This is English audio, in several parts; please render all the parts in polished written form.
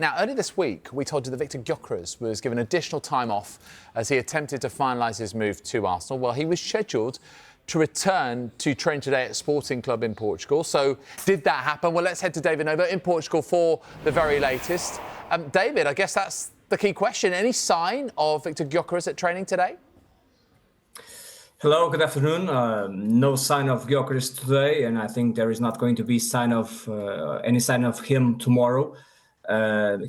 Now, earlier this week, we told you that Viktor Gyokeres was given additional time off as he attempted to finalise his move to Arsenal. Well, he was scheduled to return to train today at Sporting Club in Portugal. So did that happen? Well, let's head to David Novo in Portugal for the very latest. David, I guess that's the key question. Any sign of Viktor Gyokeres at training today? Hello, good afternoon. No sign of Gyokeres today, and I think there is not going to be any sign of him tomorrow.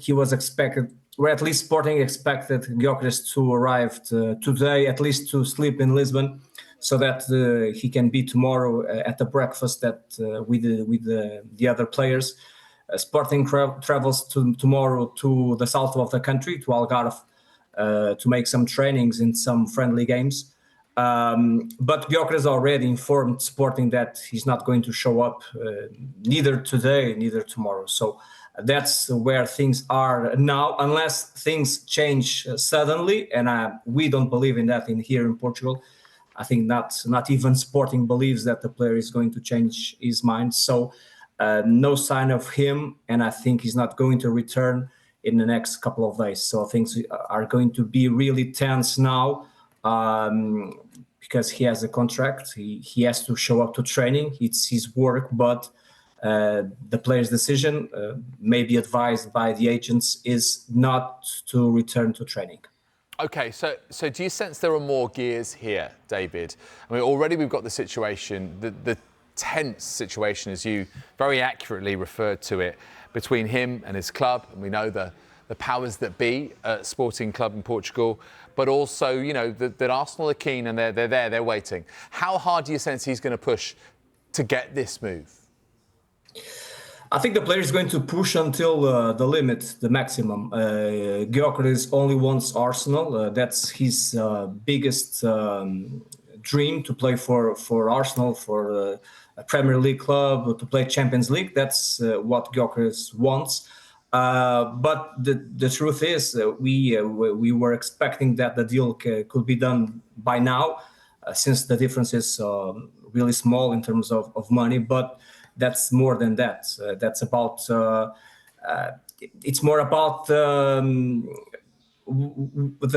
He was expected, or at least Sporting expected Gyokeres to arrive today, at least to sleep in Lisbon, so that he can be tomorrow at the breakfast with the other players. Sporting travels tomorrow to the south of the country, to Algarve, to make some trainings in some friendly games. But Gyokeres already informed Sporting that he's not going to show up neither today, neither tomorrow. So that's where things are now, unless things change suddenly. And we don't believe in that here in Portugal. I think not even Sporting believes that the player is going to change his mind. So no sign of him. And I think he's not going to return in the next couple of days. So things are going to be really tense now. Because he has a contract, he has to show up to training. It's his work, but the player's decision, maybe advised by the agents, is not to return to training. OK, so do you sense there are more gears here, David? I mean, already we've got the situation, the tense situation, as you very accurately referred to it, between him and his club. And we know the powers that be at Sporting Club in Portugal, but also, you know, that Arsenal are keen and they're waiting. How hard do you sense he's going to push to get this move? I think the player is going to push until the limit, the maximum. Gyokeres only wants Arsenal. That's his biggest dream, to play for Arsenal, for a Premier League club, to play Champions League. That's what Gyokeres wants. But the truth is, we were expecting that the deal could be done by now, since the difference is really small in terms of money. But that's more than that. That's about. It's more about the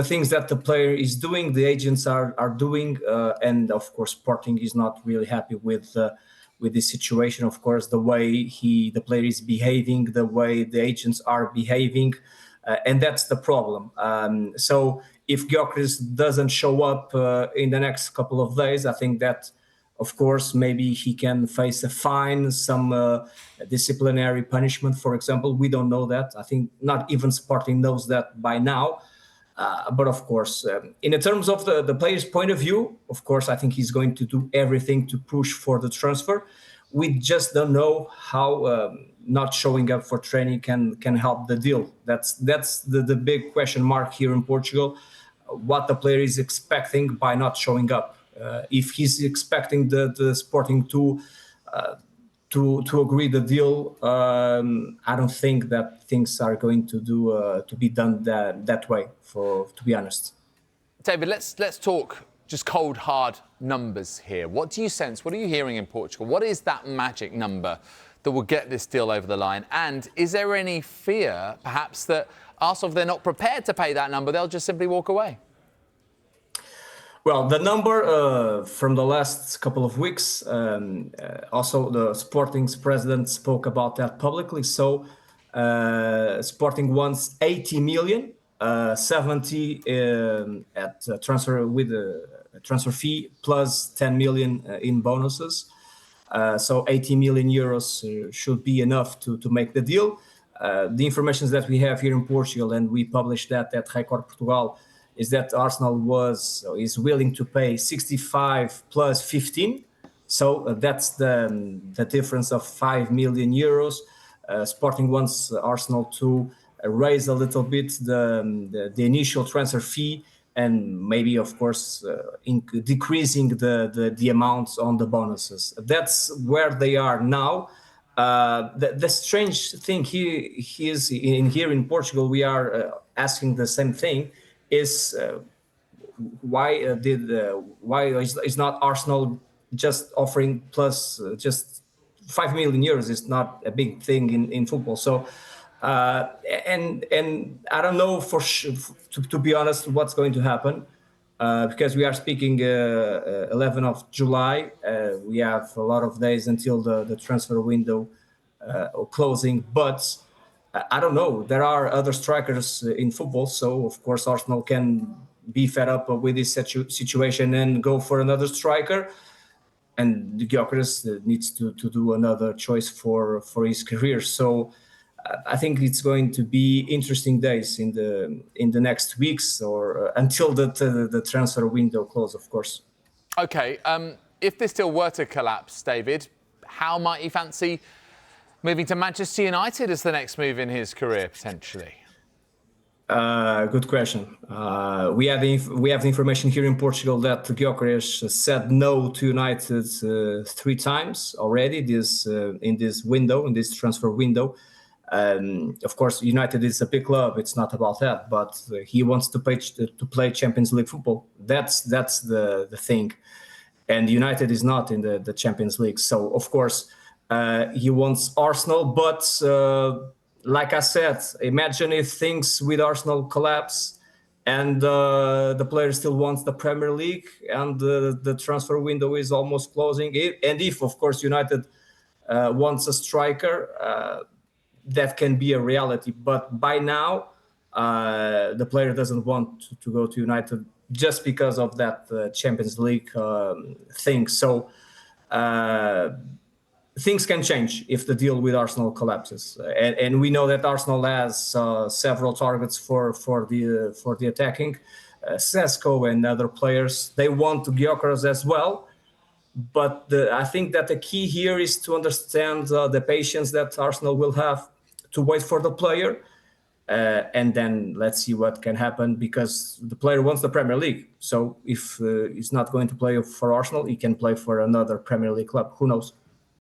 things that the player is doing, the agents are doing, and of course, Sporting is not really happy with this situation. Of course, the way the player is behaving, the way the agents are behaving, and that's the problem. So if Gyokeres doesn't show up in the next couple of days, I think that, of course, maybe he can face a fine, some disciplinary punishment, for example. We don't know that. I think not even Sporting knows that by now. But of course, in terms of the player's point of view, of course, I think he's going to do everything to push for the transfer. We just don't know how not showing up for training can help the deal. That's the big question mark here in Portugal. What the player is expecting by not showing up. If he's expecting the Sporting to agree the deal, I don't think that things are going to be done that way. To be honest, David, let's talk just cold hard numbers here. What do you sense? What are you hearing in Portugal? What is that magic number that will get this deal over the line? And is there any fear, perhaps, that Arsenal, if they're not prepared to pay that number, they'll just simply walk away? Well, the number from the last couple of weeks, also the Sporting's president spoke about that publicly. So Sporting wants 80 million, 70 at transfer with a transfer fee plus 10 million in bonuses. So 80 million euros should be enough to make the deal. The information that we have here in Portugal, and we published that at Record Portugal, is that Arsenal is willing to pay 65 plus 15. So that's the difference of 5 million euros. Sporting wants Arsenal to raise a little bit the initial transfer fee, and maybe, of course, decreasing the amounts on the bonuses. That's where they are now. The strange thing here in Portugal, we are asking the same thing. Is why is not Arsenal just offering plus just 5 million euros? Is not a big thing in football. So And I don't know to be honest what's going to happen, because we are speaking 11th of July. We have a lot of days until the transfer window closing, but I don't know. There are other strikers in football, so of course Arsenal can be fed up with this situation and go for another striker. And Gyokeres needs to do another choice for his career. So I think it's going to be interesting days in the next weeks, or until the transfer window close, of course. Okay, if this deal were to collapse, David, how might he fancy moving to Manchester United as the next move in his career, potentially? Good question. We have the information here in Portugal that Gyokeres said no to United 3 times already. In this transfer window. Of course, United is a big club. It's not about that, but he wants to play Champions League football. That's the thing, and United is not in the Champions League. So of course, he wants Arsenal. But like I said, imagine if things with Arsenal collapse, and the player still wants the Premier League, and the transfer window is almost closing. And if, of course, United wants a striker. That can be a reality, but by now the player doesn't want to go to United just because of that Champions League thing. So things can change if the deal with Arsenal collapses, and we know that Arsenal has several targets for the attacking, Sesko and other players. They want Gyokeres as well. But I think that the key here is to understand the patience that Arsenal will have to wait for the player, and then let's see what can happen, because the player wants the Premier League. So if he's not going to play for Arsenal, he can play for another Premier League club. Who knows?